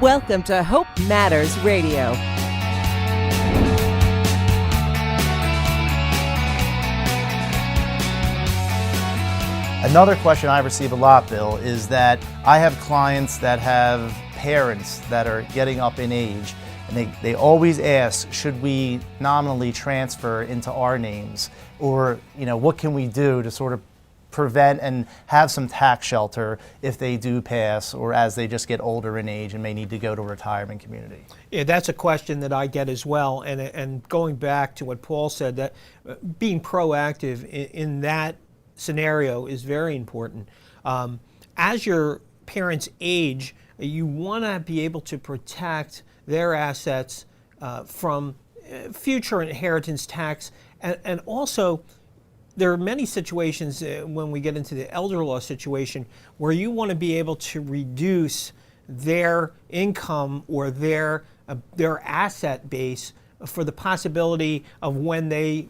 Welcome to Hope Matters Radio. Another question I receive a lot, Bill, is that I have clients that have parents that are getting up in age, and they always ask, should we nominally transfer into our names? Or, what can we do to sort of prevent and have some tax shelter if they do pass or as they just get older in age and may need to go to a retirement community? Yeah, that's a question that I get as well. And going back to what Paul said, that being proactive in that scenario is very important. As your parents age, you want to be able to protect their assets from future inheritance tax, and also there are many situations when we get into the elder law situation where you want to be able to reduce their income or their asset base for the possibility of when they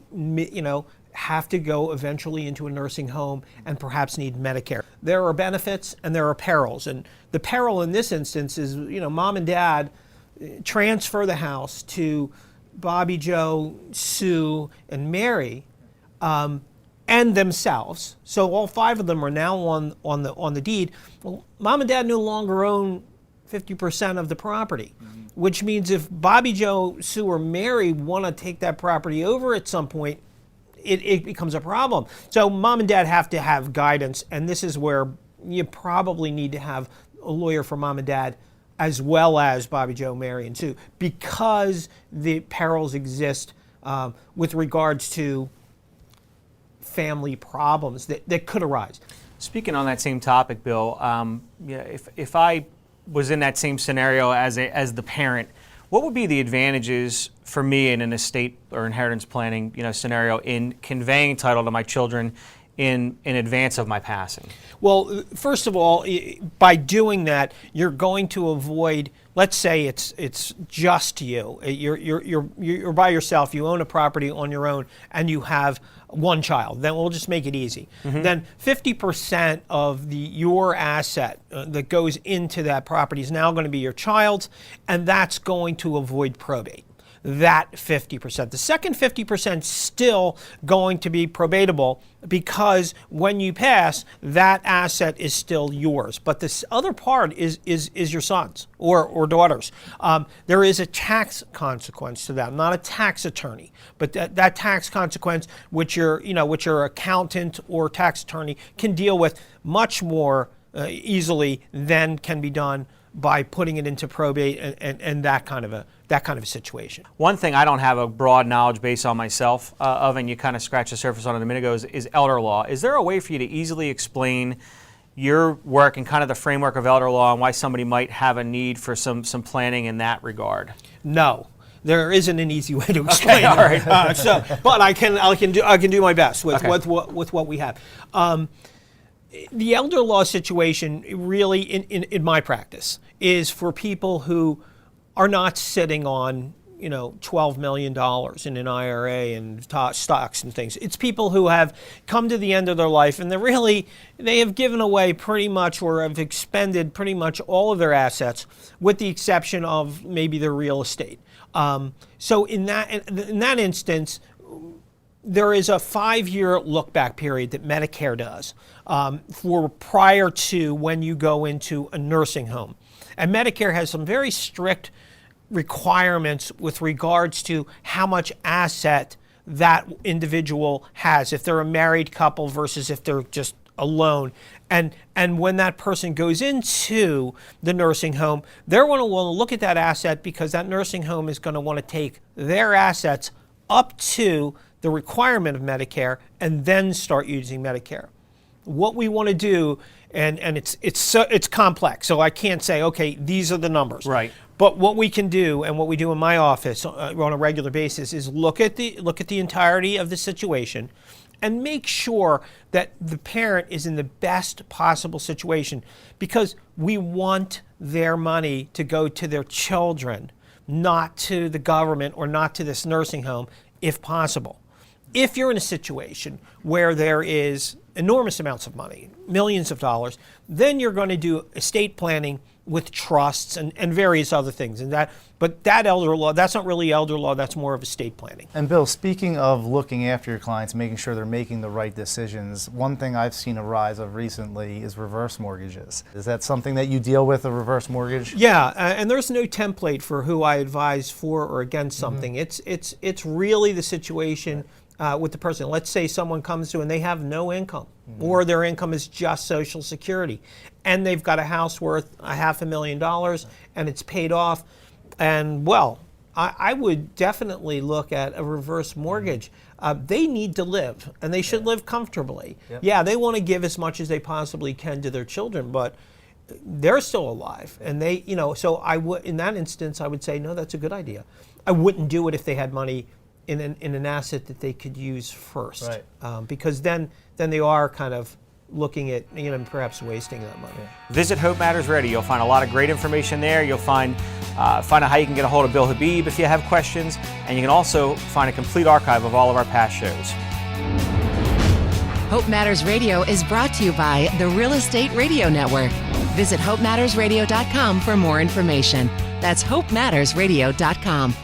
have to go eventually into a nursing home and perhaps need Medicare. There are benefits and there are perils, and the peril in this instance is mom and dad transfer the house to Bobby, Joe, Sue, and Mary. And themselves. So all five of them are now on the deed. Well, mom and dad no longer own 50% of the property, which means if Bobby, Joe, Sue, or Mary want to take that property over at some point, it becomes a problem. So mom and dad have to have guidance, and this is where you probably need to have a lawyer for mom and dad as well as Bobby, Joe, Mary, and Sue, because the perils exist with regards to family problems that could arise. Speaking on that same topic, Bill, if I was in that same scenario as the parent, what would be the advantages for me in an estate or inheritance planning scenario in conveying title to my children in advance of my passing? Well, first of all, by doing that, you're going to avoid. Let's say it's just you. You're by yourself. You own a property on your own, and you have one child. Then we'll just make it easy. Mm-hmm. Then 50% of your asset that goes into that property is now going to be your child's, and that's going to avoid probate. That 50%. The second 50% still going to be probatable because when you pass, that asset is still yours. But this other part is your son's or daughter's. There is a tax consequence to that. I'm not a tax attorney, but that tax consequence, which your accountant or tax attorney can deal with much more easily than can be done by putting it into probate and that kind of a situation. One thing I don't have a broad knowledge base on myself of, and you kind of scratched the surface on it a minute ago, is elder law. Is there a way for you to easily explain your work and kind of the framework of elder law and why somebody might have a need for some planning in that regard? No. There isn't an easy way to explain. Okay, all right. But I can do my best with what we have. The elder law situation really, in my practice, is for people who are not sitting on $12 million in an IRA and stocks and things. It's people who have come to the end of their life and they have given away pretty much or have expended pretty much all of their assets, with the exception of maybe their real estate. So in that instance, there is a 5-year look-back period that Medicare does for prior to when you go into a nursing home. And Medicare has some very strict requirements with regards to how much asset that individual has, if they're a married couple versus if they're just alone. And when that person goes into the nursing home, they're going to want to look at that asset because that nursing home is going to want to take their assets up to the requirement of Medicare and then start using Medicare. What we want to do, and it's complex, so I can't say, okay, these are the numbers. Right. But what we can do, and what we do in my office on a regular basis, is look at the entirety of the situation and make sure that the parent is in the best possible situation, because we want their money to go to their children, not to the government or not to this nursing home, if possible. If you're in a situation where there is enormous amounts of money, millions of dollars, then you're going to do estate planning with trusts and various other things. But that elder law, that's not really elder law, that's more of estate planning. And Bill, speaking of looking after your clients, making sure they're making the right decisions, one thing I've seen a rise of recently is reverse mortgages. Is that something that you deal with, a reverse mortgage? Yeah, and there's no template for who I advise for or against something. It's really the situation with the person. Let's say someone comes to and they have no income, or their income is just Social Security, and they've got a house worth $500,000 and it's paid off. And well, I would definitely look at a reverse mortgage. They need to live, and they should live comfortably. Yep. Yeah, they want to give as much as they possibly can to their children, but they're still alive, and they, so I would, in that instance, I would say, no, that's a good idea. I wouldn't do it if they had money in an asset that they could use first, right. Because then they are kind of looking at, perhaps wasting that money. Visit Hope Matters Radio. You'll find a lot of great information there. You'll find out how you can get a hold of Bill Habib if you have questions, and you can also find a complete archive of all of our past shows. Hope Matters Radio is brought to you by the Real Estate Radio Network. Visit HopeMattersRadio.com for more information. That's HopeMattersRadio.com.